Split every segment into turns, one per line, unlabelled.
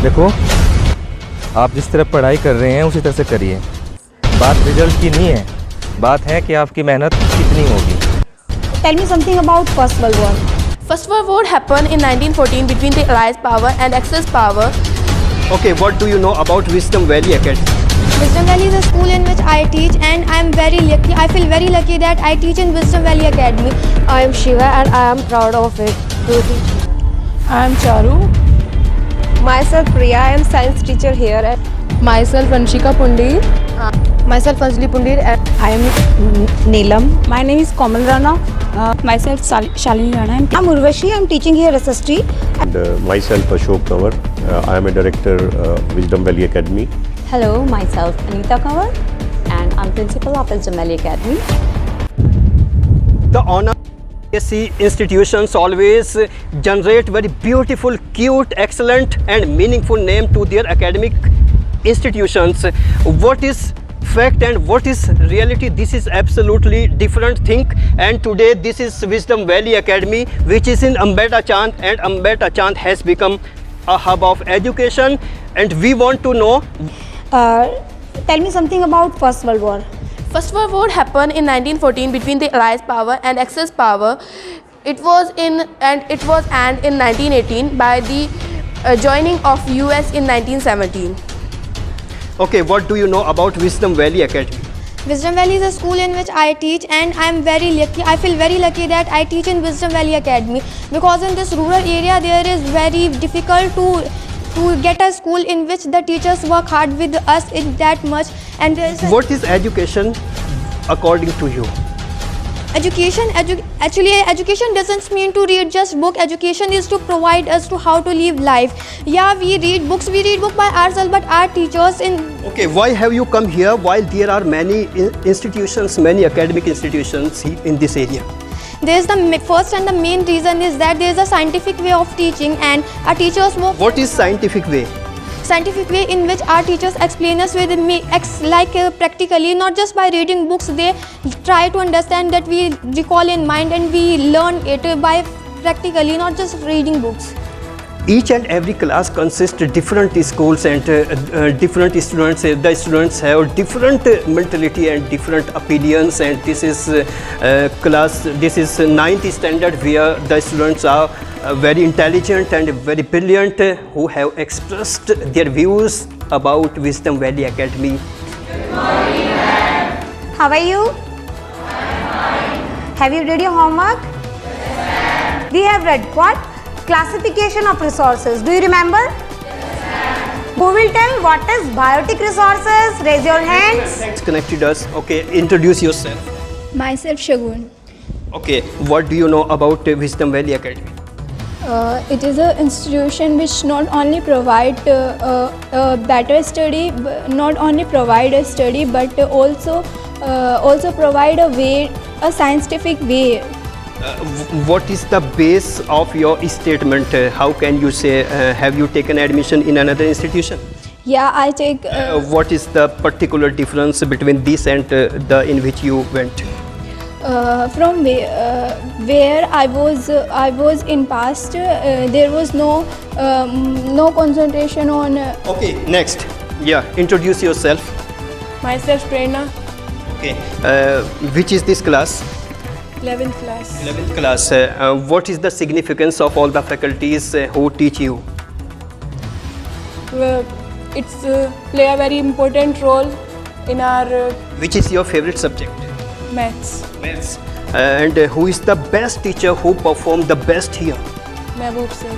देखो, आप जिस तरह पढ़ाई कर रहे हैं उसी तरह से करिए। बात रिजल्ट की नहीं है, बात है कि आपकी मेहनत कितनी होगी।
Tell me something about First World War.
First World War happened in 1914 between the Allies power and Axis power.
Okay, what do you know about Wisdom Valley Academy?
Wisdom Valley is a school in which I teach, and I am very lucky. I feel very lucky that I teach in Wisdom Valley Academy. I am Shiva and I am proud of it.
I am Charu.
Myself Priya, I am science teacher here.
Myself Vanshika Pundir.
Myself Anjali Pundir and
I am Neelam. My name is Komal Rana. Myself Shalini Rana.
I am Urvashi. I am teaching here SST.
And myself Ashok Kanwar. I am a director Wisdom Valley Academy.
Hello, myself Anita Kanwar, and I'm principal of Wisdom Valley Academy.
The honor CSE institutions always generate very beautiful, cute, excellent and meaningful name to their academic institutions. What is fact and what is reality? This is absolutely different thing, and today this is Wisdom Valley Academy, which is in Ambeta Chand, and Ambeta Chand has become a hub of education, and we want to know.
Tell me something about First World War.
First World War happened in 1914 between the Allies power and Axis power. It was in 1918 by the joining of US in 1917.
Okay, what do you know about Wisdom Valley Academy?
Wisdom Valley is a school in which I teach, and I am very lucky. I feel very lucky that I teach in Wisdom Valley Academy, because in this rural area there is very difficult to get a school in which the teachers work hard with us in that much. And there is
What is education according to you?
Education doesn't mean to read just book. Education is to provide us to how to live life. Yeah, we read books by ourselves, but our teachers in.
Okay, why have you come here while there are many institutions, many academic institutions in this area?
There is the first and the main reason is that there is a scientific way of teaching, and our teachers work.
What is scientific way?
Scientific way in which our teachers explain us with practically, not just by reading books. They try to understand that we recall in mind and we learn it by practically, not just reading books.
Each and every class consists of different schools and different students. The students have different mentality and different opinions, and this is class. This is 9th standard, where the students are very intelligent and very brilliant, who have expressed their views about Wisdom Valley Academy.
Good morning, ma'am. How are you? Fine. Have you read your homework? Yes, ma'am. We have read what? Classification of resources. Do you remember? Yes, ma'am. Who will tell what is biotic resources? Raise your hands.
Thanks, connected us. Okay, introduce yourself.
Myself Shagun.
Okay, what do you know about Wisdom Valley Academy?
It is an institution which not only provide better study, not only provide a study, but also provide a scientific way.
What is the base of your statement? How can you say, have you taken admission in another institution?
Yeah, I take.
What is the particular difference between this and the in which you went?
From where I was in past, there was no concentration on.
Okay, next. Yeah, introduce yourself.
Myself Prerna.
Okay, which is this class?
11th class.
11th class. What is the significance of all the faculties who teach you?
It's play a very important role in our
Which is your favorite subject?
maths.
Maths. And who is the best teacher who performed the best here?
Mehboob sir.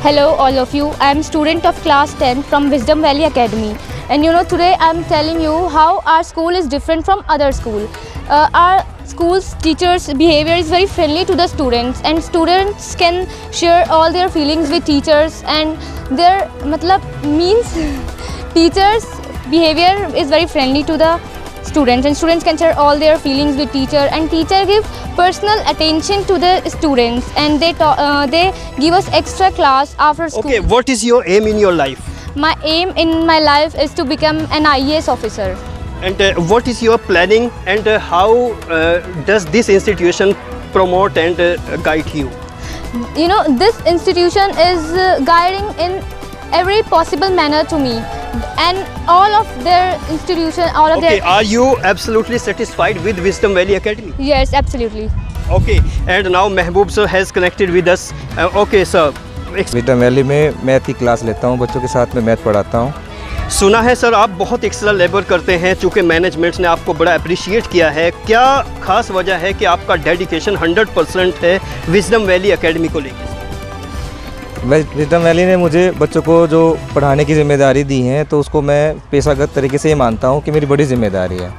Hello all of you, I am student of class 10 from Wisdom Valley Academy, and today I am telling you how our school is different from other school. Our school's teachers' behavior is very friendly to the students, and students can share all their feelings with teachers, and their means teachers' behavior is very friendly to the students, and students can share all their feelings with teacher, and teacher give personal attention to the students, and they give us extra class after school.
Okay, what is your aim in your life?
My aim in my life is to become an IAS officer.
And what is your planning, and how does this institution promote and guide you?
This institution is guiding in every possible manner to me, and all of their institution, all of
Okay,
their.
are you absolutely satisfied with Wisdom Valley Academy?
Yes, absolutely.
Okay, and now Mehboob sir has connected with us. Okay, sir.
Wisdom valley में math की class लेता हूँ, बच्चों के साथ में math पढ़ाता हूँ।
सुना है सर आप बहुत एक्स्ट्रा लेबर करते हैं, चूँकि मैनेजमेंट ने आपको बड़ा अप्रिशिएट किया है। क्या खास वजह है कि आपका डेडिकेशन 100% है विजडम वैली एकेडमी को लेकर?
विजडम वैली ने मुझे बच्चों को जो पढ़ाने की ज़िम्मेदारी दी है, तो उसको मैं पेशागत तरीके से ये मानता हूँ कि मेरी बड़ी ज़िम्मेदारी है,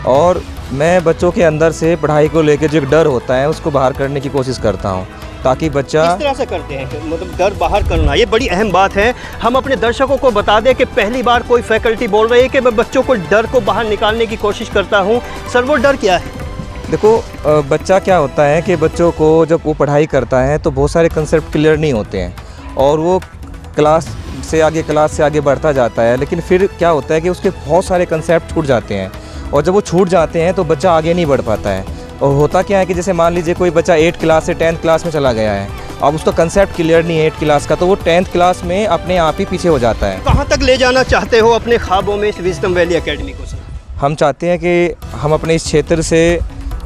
और मैं बच्चों के अंदर से पढ़ाई को लेकर जो एक डर होता है उसको बाहर करने की कोशिश करता हूँ, ताकि बच्चा।
किस तरह से करते हैं कि मतलब डर बाहर करना, ये बड़ी अहम बात है। हम अपने दर्शकों को बता दें कि पहली बार कोई फैकल्टी बोल रही है कि मैं बच्चों को डर को बाहर निकालने की कोशिश करता हूँ। सर वो डर क्या है?
देखो, बच्चा क्या होता है कि बच्चों को जब वो पढ़ाई करता है तो बहुत सारे कंसेप्ट क्लियर नहीं होते हैं, और वो क्लास से आगे बढ़ता जाता है, लेकिन फिर क्या होता है कि उसके बहुत सारे कंसेप्ट छूट जाते हैं, और जब वो छूट जाते हैं तो बच्चा आगे नहीं बढ़ पाता है। और होता क्या है कि जैसे मान लीजिए कोई बच्चा 8th क्लास से 10th क्लास में चला गया है, अब उसका कंसेप्ट क्लियर नहीं है 8th क्लास का, तो वो 10th क्लास में अपने आप ही पीछे हो जाता है।
कहाँ तक ले जाना चाहते हो अपने ख्वाबों में इस विजडम वैली एकेडमी को सर?
हम चाहते हैं कि हम अपने इस क्षेत्र से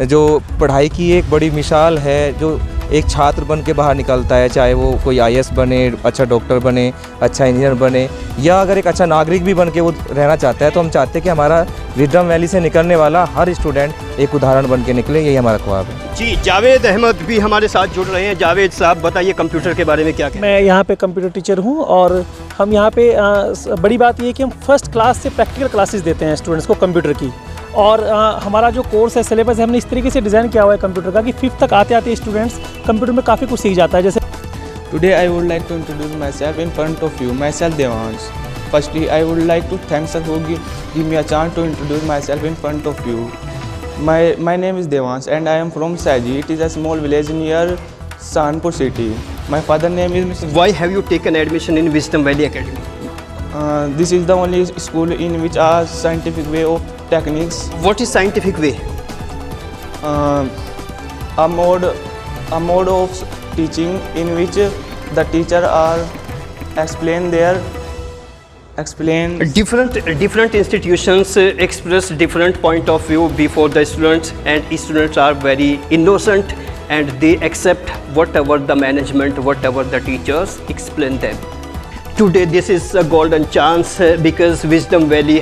जो पढ़ाई की एक बड़ी मिसाल है, जो एक छात्र बन के बाहर निकलता है, चाहे वो कोई IAS बने, अच्छा डॉक्टर बने, अच्छा इंजीनियर बने, या अगर एक अच्छा नागरिक भी बन के वो रहना चाहता है, तो हम चाहते हैं कि हमारा विजडम वैली से निकलने वाला हर स्टूडेंट एक उदाहरण बन के निकले, यही हमारा ख्वाब है।
जी, जावेद अहमद भी हमारे साथ जुड़ रहे हैं। जावेद साहब बताइए कंप्यूटर के बारे में क्या कहते हैं?
मैं यहाँ पे कंप्यूटर टीचर हूँ, और हम यहाँ पे बड़ी बात ये है कि हम फर्स्ट क्लास से प्रैक्टिकल क्लासेस देते हैं स्टूडेंट्स को कंप्यूटर की, और हमारा जो कोर्स है, सिलेबस है, हमने इस तरीके से डिज़ाइन किया हुआ है कंप्यूटर का कि 5th तक आते आते स्टूडेंट्स कंप्यूटर में काफ़ी कुछ सीख जाता है। जैसे
Today I would like to introduce myself in front of you. Myself Devansh. Firstly, I would like to thank sir who give me a chance to introduce myself in front of you. My name is Devansh and I am from Saji. It is a small village near Sanpur city. My father name is Mr.
Why have you taken admission in Wisdom Valley Academy?
This is the only school in which a scientific way of techniques.
What is scientific way?
A mode of teaching in which the teacher are explain
Different institutions express different point of view before the students, and students are very innocent and they accept whatever the management, whatever the teachers explain them. Today this is a golden chance because Wisdom Valley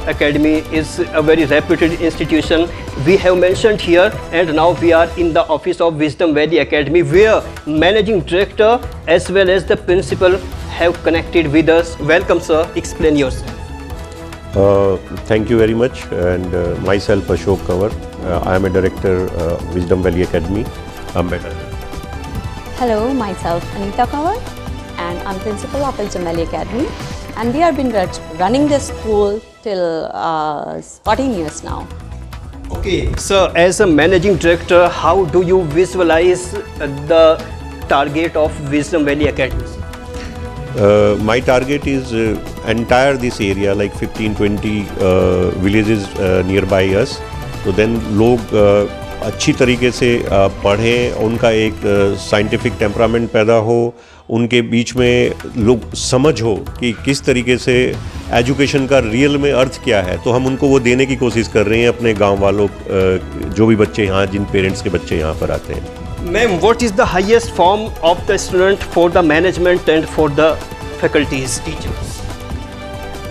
Academy is a very reputed institution. We have mentioned here, and now we are in the office of Wisdom Valley Academy, where managing director as well as the principal have connected with us. Welcome sir, explain yourself.
Thank you very much, and myself Ashok Kanwar. I am a director Wisdom Valley Academy, Ambedkar.
Hello, myself Anita Kanwar, and I'm principal of Wisdom Valley Academy, and we have been running this school till 14 years now.
Okay, sir, as a managing director, how do you visualize the target of Wisdom Valley Academy?
My target is entire this area, like 15-20 villages nearby us. तो then लोग अच्छी तरीके से पढ़ें, उनका एक scientific temperament पैदा हो, उनके बीच में लोग समझ हो कि किस तरीके से एजुकेशन का रियल में अर्थ क्या है, तो हम उनको वो देने की कोशिश कर रहे हैं अपने गांव वालों, जो भी बच्चे यहाँ, जिन पेरेंट्स के बच्चे यहाँ पर आते हैं।
Ma'am, what is the highest form of the student for the management and for the faculties, teachers?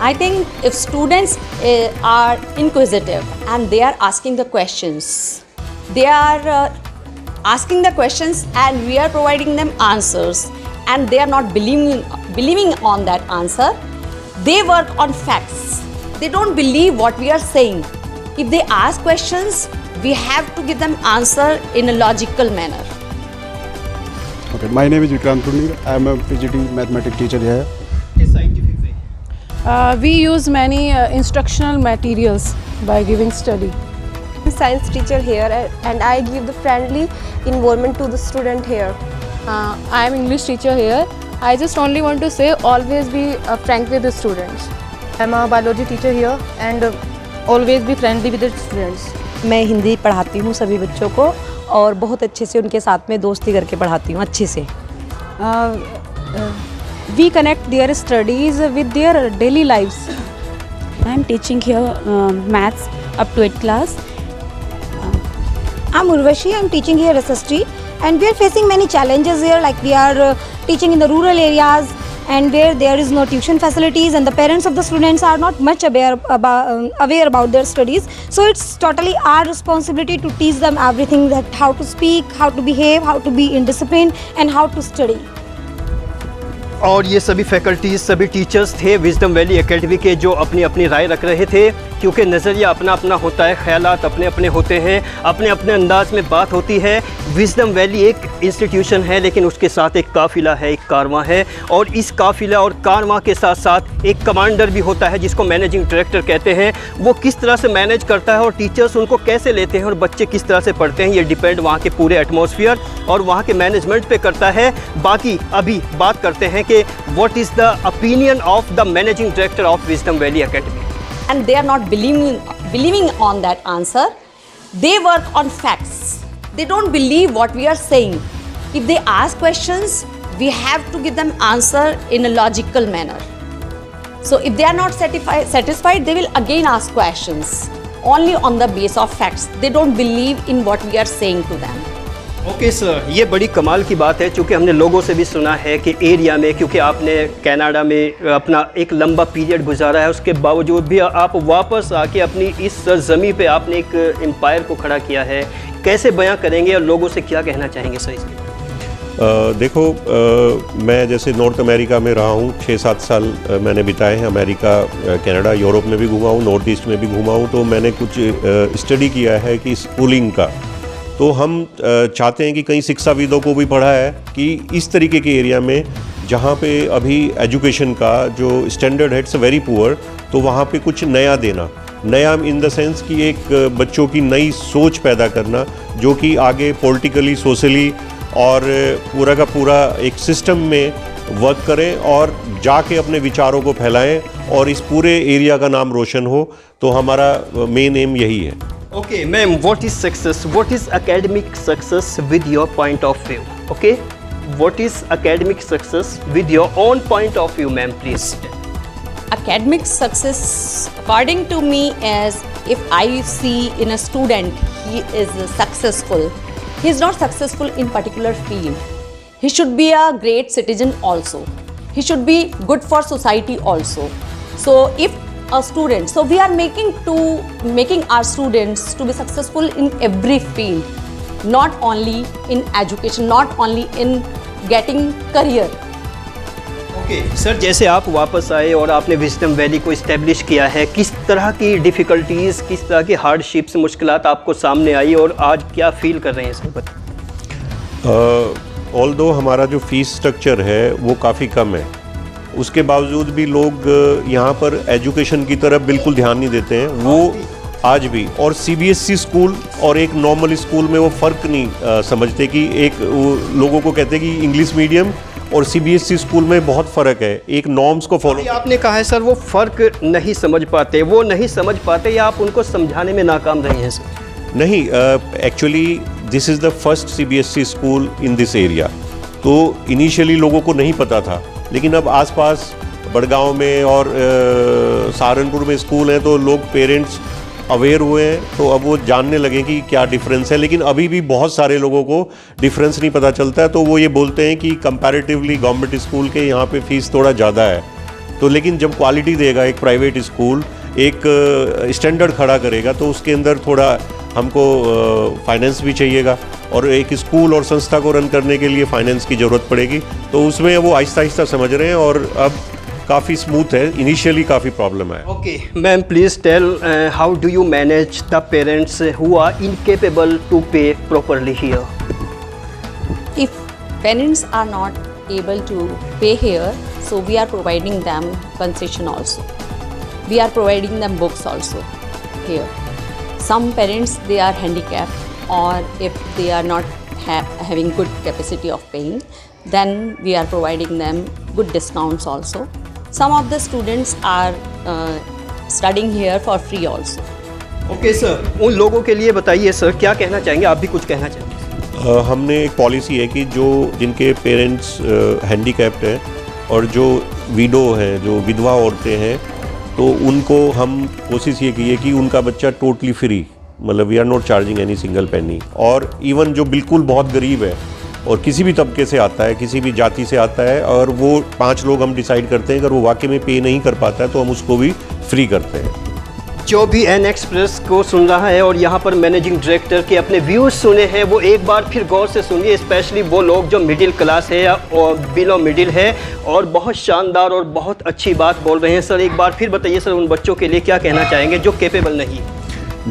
I think if students are inquisitive and they are asking the questions, they are asking the questions and we are providing them answers, and they are not believing on that answer, they work on facts. They don't believe what we are saying. If they ask questions, we have to give them answer in a logical manner.
Okay, my name is Vikrant Punir. I am a PGT mathematics teacher here.
Scientific way.
We use many instructional materials by giving study.
I'm a science teacher here, and I give the friendly environment to the student here.
I am English teacher here. I just only want to say always be frank with the students. I am a biology teacher here and always be friendly with the students.
मैं हिंदी पढ़ाती हूँ सभी बच्चों को, और बहुत अच्छे से उनके साथ में दोस्ती करके पढ़ाती हूँ अच्छे से।
we connect their studies with their daily lives.
I am teaching here maths up to 8th class.
I'm Urvashi, I'm teaching here SST, and we are facing many challenges here, like we are teaching in the rural areas and where there is no tuition facilities, and the parents of the students are not much aware about their studies. So it's totally our responsibility to teach them everything, that how to speak, how to behave, how to be in discipline and how to study.
और ये सभी faculties, सभी teachers थे wisdom valley academy के जो अपनी अपनी राय रख रहे थे, क्योंकि नज़रिया अपना अपना होता है, ख्यालात अपने अपने होते हैं, अपने अपने अंदाज में बात होती है। विजडम वैली एक इंस्टीट्यूशन है, लेकिन उसके साथ एक काफ़िला है, एक कारवां है, और इस काफ़िला और कारवां के साथ साथ एक कमांडर भी होता है जिसको मैनेजिंग डायरेक्टर कहते हैं। वो किस तरह से मैनेज करता है और टीचर्स उनको कैसे लेते हैं और बच्चे किस तरह से पढ़ते हैं, ये डिपेंड वहाँ के पूरे एटमॉस्फेयर और वहाँ के मैनेजमेंट पे करता है। बाकी अभी बात करते हैं कि what is the opinion of the managing director of wisdom valley academy.
And they are not believing on that answer. They work on facts. They don't believe what we are saying. If they ask questions, we have to give them answer in a logical manner. So if they are not satisfied, they will again ask questions only on the basis of facts. They don't believe in what we are saying to them.
Okay sir, ये बड़ी कमाल की बात है, क्योंकि हमने लोगों से भी सुना है कि एरिया में, क्योंकि आपने कनाडा में अपना एक लंबा पीरियड गुजारा है, उसके बावजूद भी आप वापस आके अपनी इस सरजमी पे आपने एक एम्पायर को खड़ा किया है। कैसे बयां करेंगे और लोगों से क्या कहना चाहेंगे सर इसमें?
देखो, मैं जैसे नॉर्थ अमेरिका में रहा हूँ, 6-7 साल मैंने बिताए हैं। अमेरिका, कनाडा, यूरोप में भी घूमा हूँ, नॉर्थ ईस्ट में भी घूमा हूँ। तो मैंने कुछ स्टडी किया है कि स्कूलिंग का, तो हम चाहते हैं कि कई शिक्षाविदों को भी पढ़ा है कि इस तरीके के एरिया में जहाँ पे अभी एजुकेशन का जो स्टैंडर्ड है इट्स वेरी पुअर, तो वहाँ पे कुछ नया देना, नया इन द सेंस कि एक बच्चों की नई सोच पैदा करना, जो कि आगे पॉलिटिकली, सोशली और पूरा का पूरा एक सिस्टम में वर्क करें और जाके अपने विचारों को फैलाएं और इस पूरे एरिया का नाम रोशन हो। तो हमारा मेन एम यही है।
Okay, ma'am, what is success? What is academic success with your point of view? Okay, what is academic success with your own point of view, ma'am, please?
Academic success, according to me, is if I see in a student he is successful, he is not successful in particular field. He should be a great citizen also. He should be good for society also. So if a student, so we are making our students to be successful in every field, not only in education, not only in getting career.
Okay sir, जैसे आप वापस आए और आपने wisdom valley को establish किया है, किस तरह की डिफ़िकल्टीज़, किस तरह की हार्डशिप्स, मुश्किलात आपको सामने आई और आज क्या फील कर रहे हैं सर बताएं?
ऑल्दो हमारा जो फीस स्ट्रक्चर है वो काफ़ी कम है, उसके बावजूद भी लोग यहाँ पर एजुकेशन की तरफ बिल्कुल ध्यान नहीं देते हैं। वो आज भी, और CBSE स्कूल और एक नॉर्मल स्कूल में वो फ़र्क नहीं समझते कि एक लोगों को कहते हैं कि इंग्लिश मीडियम और CBSE स्कूल में बहुत फ़र्क है, एक नॉर्म्स को फॉलो।
आपने कहा है सर वो फ़र्क नहीं समझ पाते, वो नहीं समझ पाते या आप उनको समझाने में नाकाम रहे हैं सर?
नहीं, actually this is the first CBSE school in this area. तो इनिशियली लोगों को नहीं पता था, लेकिन अब आसपास बड़गांव में और सहारनपुर में स्कूल हैं, तो लोग, पेरेंट्स अवेयर हुए हैं, तो अब वो जानने लगे कि क्या डिफरेंस है। लेकिन अभी भी बहुत सारे लोगों को डिफरेंस नहीं पता चलता है, तो वो ये बोलते हैं कि कंपैरेटिवली गवर्नमेंट स्कूल के यहाँ पे फीस थोड़ा ज़्यादा है। तो लेकिन जब क्वालिटी देगा एक प्राइवेट स्कूल, एक स्टैंडर्ड खड़ा करेगा, तो उसके अंदर थोड़ा हमको फाइनेंस भी चाहिएगा और एक स्कूल और संस्था को रन करने के लिए फाइनेंस की ज़रूरत पड़ेगी। तो उसमें वो आहिस्ता आहिस्ता समझ रहे हैं और अब काफ़ी स्मूथ है। इनिशियली काफ़ी प्रॉब्लम है।
Okay ma'am, please tell how do you manage the parents who are incapable to pay properly here?
If parents are not able to pay here, so we are providing them concession also. We are providing them books also here. Some parents, they are handicapped, or if they are not having good capacity of paying, then we are providing them good discounts also. Some of the students are studying here for free also.
Okay sir, उन लोगों के लिए बताइए sir, क्या कहना चाहेंगे? आप भी कुछ कहना चाहेंगे?
हमने एक पॉलिसी है कि जो जिनके पेरेंट्स हैंडीकैप्ड हैं और जो विडो हैं, जो विधवा औरतें हैं, तो उनको हम कोशिश ये की है कि उनका बच्चा टोटली फ्री, मतलब we are not charging any single penny. और इवन जो बिल्कुल बहुत गरीब है और किसी भी तबके से आता है, किसी भी जाति से आता है, और वो 5 लोग हम डिसाइड करते हैं, अगर वो वाकई में पे नहीं कर पाता है तो हम उसको भी फ्री करते हैं।
जो भी एन एक्सप्रेस को सुन रहा है और यहाँ पर मैनेजिंग डायरेक्टर के अपने व्यूज़ सुने हैं, वो एक बार फिर गौर से सुनिए, स्पेशली वो लोग जो मिडिल क्लास है और बिलो मिडिल है और बहुत शानदार और बहुत अच्छी बात बोल रहे हैं। सर एक बार फिर बताइए सर, उन बच्चों के लिए क्या कहना चाहेंगे जो कैपेबल नहीं,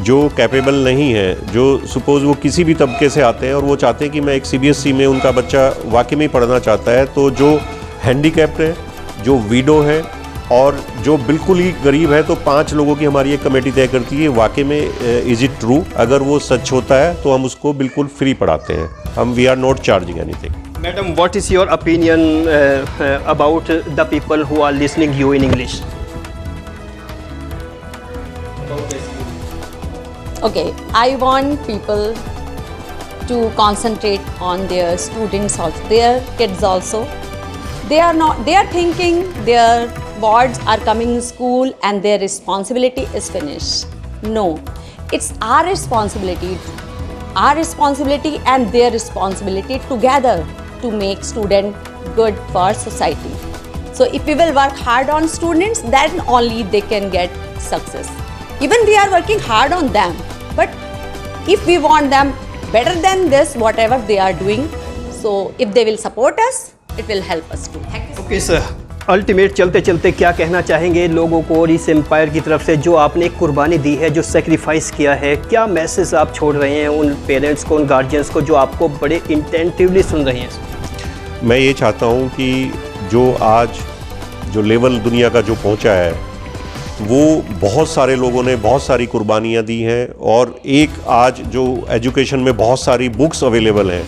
जो कैपेबल नहीं है, जो सपोज़ वो किसी भी तबके से आते हैं और वो चाहते हैं कि मैं एक CBSE में उनका बच्चा वाकई में पढ़ना चाहता है, तो जो हैंडीकैप्ड है, जो विडो है और जो बिल्कुल ही गरीब है, तो 5 लोगों की हमारी एक कमेटी तय करती है वाकई में इज़ इट ट्रू, अगर वो सच होता है तो हम उसको बिल्कुल फ्री पढ़ाते हैं। हम we are not charging anything.
Madam what is your opinion about the people who are listening you in English?
Okay, I want people to concentrate on their students also, their kids also. They are thinking their boards are coming in school and their responsibility is finished. No, it's our responsibility and their responsibility together to make student good for society. So if we will work hard on students, then only they can get success. Even we are working hard on them, but if we want them better than this, whatever they are doing, so if they will support us, it will help us too.
Okay sir, ultimate चलते चलते क्या कहना चाहेंगे लोगों को और इस empire की तरफ से जो आपने एक कुर्बानी दी है, जो सेक्रीफाइस किया है, क्या मैसेज आप छोड़ रहे हैं उन पेरेंट्स को, उन गार्जियंस को जो आपको बड़े इंटेंटिवली सुन रहे हैं?
मैं ये चाहता हूँ कि जो आज जो लेवल दुनिया का जो पहुँचा है, वो बहुत सारे लोगों ने बहुत सारी कुर्बानियाँ दी हैं, और एक आज जो एजुकेशन में बहुत सारी बुक्स अवेलेबल हैं,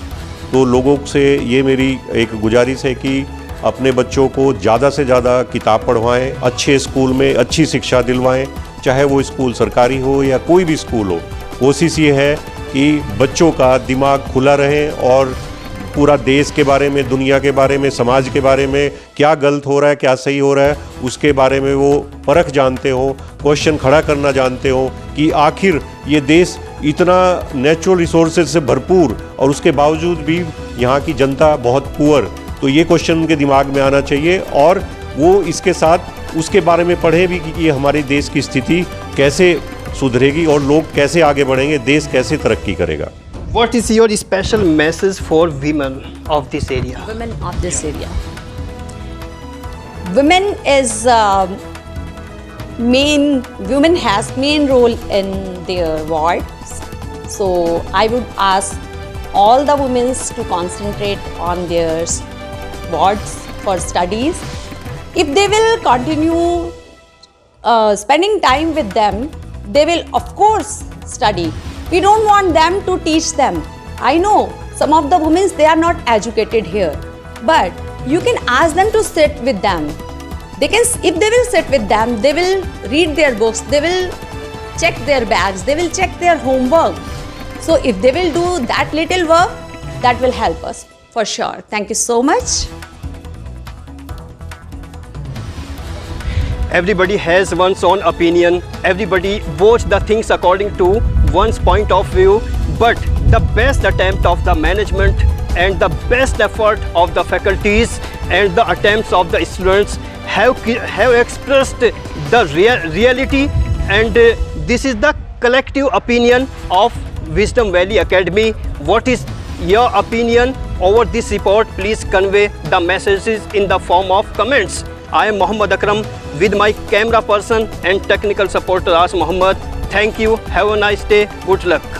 तो लोगों से ये मेरी एक गुजारिश है कि अपने बच्चों को ज़्यादा से ज़्यादा किताब पढ़वाएं, अच्छे स्कूल में अच्छी शिक्षा दिलवाएं, चाहे वो स्कूल सरकारी हो या कोई भी स्कूल हो। कोशिश ये है कि बच्चों का दिमाग खुला रहे और पूरा देश के बारे में, दुनिया के बारे में, समाज के बारे में क्या गलत हो रहा है, क्या सही हो रहा है, उसके बारे में वो परख जानते हो, क्वेश्चन खड़ा करना जानते हो कि आखिर ये देश इतना नेचुरल रिसोर्सेज से भरपूर और उसके बावजूद भी यहाँ की जनता बहुत पुअर, तो ये क्वेश्चन उनके दिमाग में आना चाहिए, और वो इसके साथ उसके बारे में पढ़े भी कि हमारे देश की स्थिति कैसे सुधरेगी और लोग कैसे आगे बढ़ेंगे, देश कैसे तरक्की करेगा।
What is your special message for women of this area?
Women of this area. Women has main role in their wards. So I would ask all the women to concentrate on their wards for studies. If they will continue spending time with them, they will of course study. We don't want them to teach them. I know some of the women, they are not educated here, but you can ask them to sit with them. They can, if they will sit with them, they will read their books, they will check their bags, they will check their homework. So if they will do that little work, that will help us for sure. Thank you so much.
Everybody has one's own opinion. Everybody watch the things according to one's point of view. But the best attempt of the management and the best effort of the faculties and the attempts of the students have expressed the reality, and this is the collective opinion of Wisdom Valley Academy. What is your opinion over this report? Please convey the messages in the form of comments. I am Muhammad Akram with my camera person and technical support Ras Muhammad. Thank you. Have a nice day. Good luck.